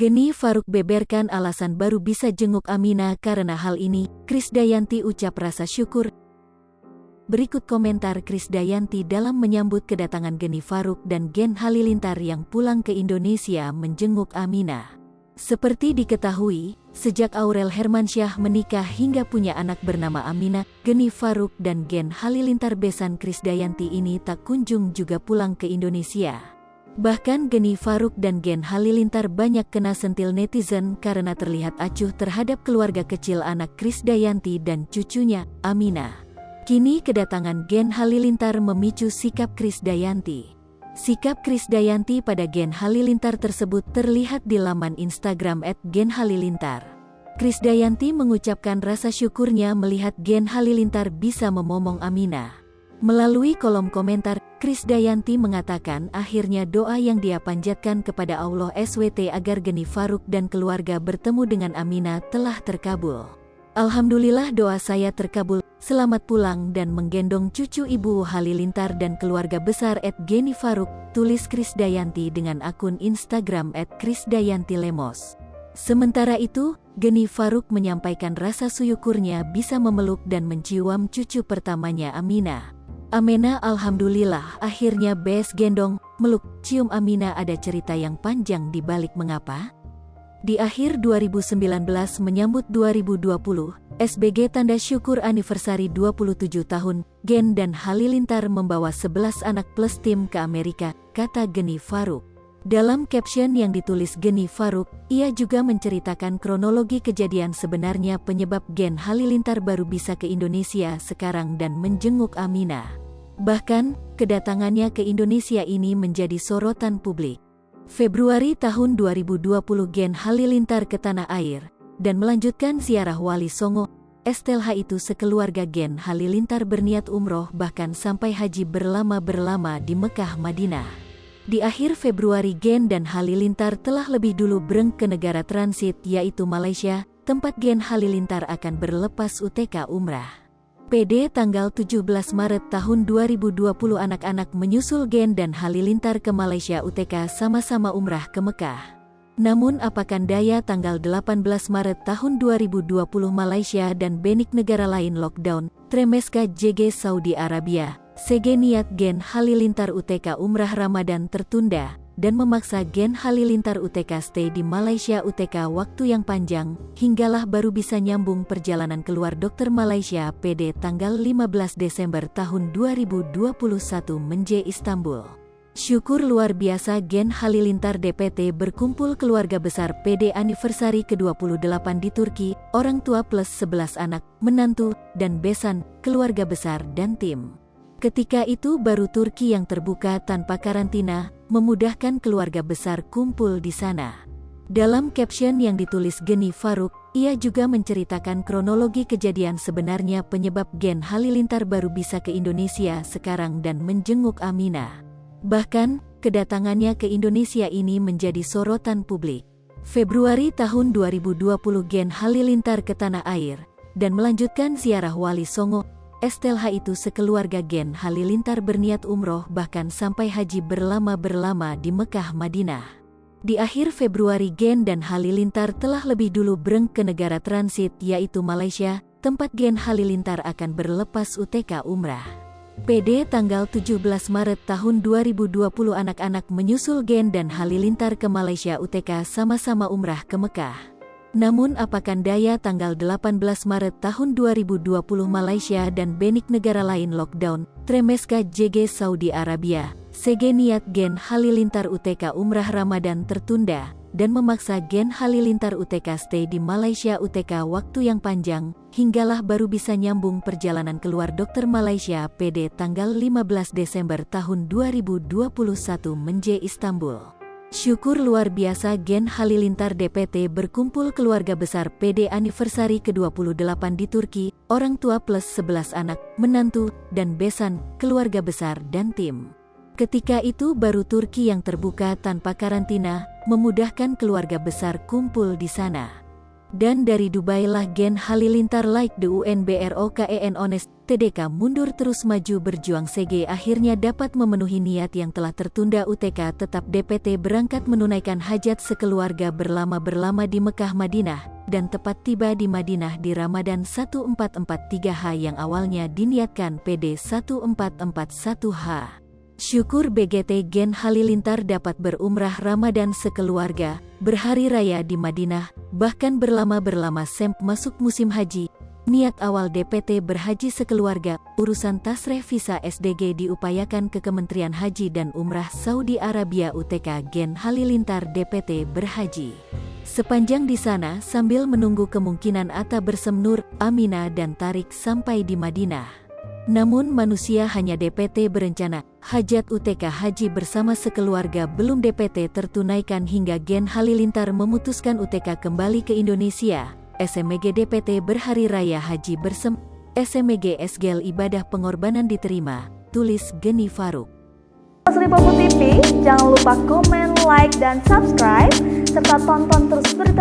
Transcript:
Geni Faruk beberkan alasan baru bisa jenguk Amina karena hal ini. Krisdayanti ucap rasa syukur. Berikut komentar Krisdayanti dalam menyambut kedatangan Geni Faruk dan Gen Halilintar yang pulang ke Indonesia menjenguk Amina. Seperti diketahui, sejak Aurel Hermansyah menikah hingga punya anak bernama Amina, Geni Faruk dan Gen Halilintar besan Krisdayanti ini tak kunjung juga pulang ke Indonesia. Bahkan Geni Faruk dan Gen Halilintar banyak kena sentil netizen karena terlihat acuh terhadap keluarga kecil anak Krisdayanti dan cucunya, Amina. Kini kedatangan Gen Halilintar memicu sikap Krisdayanti. Sikap Krisdayanti pada Gen Halilintar tersebut terlihat di laman Instagram @genhalilintar. Krisdayanti mengucapkan rasa syukurnya melihat Gen Halilintar bisa memomong Amina. Melalui kolom komentar, Krisdayanti mengatakan akhirnya doa yang dia panjatkan kepada Allah SWT agar Geni Faruk dan keluarga bertemu dengan Amina telah terkabul. Alhamdulillah doa saya terkabul, selamat pulang dan menggendong cucu Ibu Halilintar dan keluarga besar @Geni Faruk, tulis Krisdayanti dengan akun Instagram @krisdayantilemos. Sementara itu, Geni Faruk menyampaikan rasa syukurnya bisa memeluk dan mencium cucu pertamanya Amina. Amena alhamdulillah akhirnya bes gendong, meluk, cium Amina. Ada cerita yang panjang di balik mengapa? Di akhir 2019 menyambut 2020, SBG tanda syukur anniversary 27 tahun, Gen dan Halilintar membawa 11 anak plus tim ke Amerika, kata Geni Faruk. Dalam caption yang ditulis Geni Faruk, ia juga menceritakan kronologi kejadian sebenarnya penyebab Gen Halilintar baru bisa ke Indonesia sekarang dan menjenguk Amina. Bahkan, kedatangannya ke Indonesia ini menjadi sorotan publik. Februari tahun 2020 Gen Halilintar ke tanah air, dan melanjutkan ziarah Wali Songo. Setelah itu sekeluarga Gen Halilintar berniat umroh bahkan sampai haji berlama-berlama di Mekah Madinah. Di akhir Februari Gen dan Halilintar telah lebih dulu bereng ke negara transit yaitu Malaysia, tempat Gen Halilintar akan berlepas UTK umrah. PD tanggal 17 Maret tahun 2020 anak-anak menyusul Gen dan Halilintar ke Malaysia UTK sama-sama umrah ke Mekah. Namun apakan daya tanggal 18 Maret tahun 2020 Malaysia dan benik negara lain lockdown, Tremeska JG Saudi Arabia, SG niat Gen Halilintar UTK umrah Ramadan tertunda, dan memaksa Gen Halilintar UTK stay di Malaysia UTK waktu yang panjang, hinggalah baru bisa nyambung perjalanan keluar dokter Malaysia PD tanggal 15 Desember tahun 2021 menje Istanbul. Syukur luar biasa Gen Halilintar DPT berkumpul keluarga besar PD anniversary ke-28 di Turki, orang tua plus 11 anak, menantu, dan besan, keluarga besar dan tim. Ketika itu baru Turki yang terbuka tanpa karantina, memudahkan keluarga besar kumpul di sana. Dalam caption yang ditulis Geni Faruk, ia juga menceritakan kronologi kejadian sebenarnya penyebab Gen Halilintar baru bisa ke Indonesia sekarang dan menjenguk Amina. Bahkan, kedatangannya ke Indonesia ini menjadi sorotan publik. Februari tahun 2020 Gen Halilintar ke tanah air, dan melanjutkan ziarah Wali Songo. Setelah itu sekeluarga Gen Halilintar berniat umroh bahkan sampai haji berlama-berlama di Mekah Madinah. Di akhir Februari Gen dan Halilintar telah lebih dulu bereng ke negara transit yaitu Malaysia, tempat Gen Halilintar akan berlepas UTK umrah. PD tanggal 17 Maret tahun 2020 anak-anak menyusul Gen dan Halilintar ke Malaysia UTK sama-sama umrah ke Mekah. Namun apakan daya tanggal 18 Maret tahun 2020 Malaysia dan benik negara lain lockdown, Tremeska JG Saudi Arabia, SG niat Gen Halilintar UTK umrah Ramadan tertunda, dan memaksa Gen Halilintar UTK stay di Malaysia UTK waktu yang panjang, hinggalah baru bisa nyambung perjalanan keluar dokter Malaysia PD tanggal 15 Desember tahun 2021 menje Istanbul. Syukur luar biasa Gen Halilintar DPT berkumpul keluarga besar PD anniversary ke-28 di Turki, orang tua plus 11 anak, menantu, dan besan, keluarga besar dan tim. Ketika itu baru Turki yang terbuka tanpa karantina, memudahkan keluarga besar kumpul di sana. Dan dari Dubai lah Gen Halilintar like the UNBROKEN honest, TDK mundur terus maju berjuang CG akhirnya dapat memenuhi niat yang telah tertunda UTK tetap DPT berangkat menunaikan hajat sekeluarga berlama-berlama di Mekah Madinah, dan tepat tiba di Madinah di Ramadan 1443H yang awalnya diniatkan PD 1441H. Syukur BGT Gen Halilintar dapat berumrah Ramadan sekeluarga, berhari raya di Madinah, bahkan berlama-berlama masuk musim haji. Niat awal DPT berhaji sekeluarga, urusan tasreh visa SDG diupayakan ke Kementerian Haji dan Umrah Saudi Arabia UTK Gen Halilintar DPT berhaji. Sepanjang di sana sambil menunggu kemungkinan Atta Bersemnur, Amina dan Tarik sampai di Madinah. Namun manusia hanya DPT berencana, hajat UTK haji bersama sekeluarga belum DPT tertunaikan hingga Gen Halilintar memutuskan UTK kembali ke Indonesia. SMG DPT berhari raya haji SMG SGL ibadah pengorbanan diterima, tulis Geni Faruk. Sri Popo TV, jangan lupa komen, like, dan subscribe, serta tonton terus berita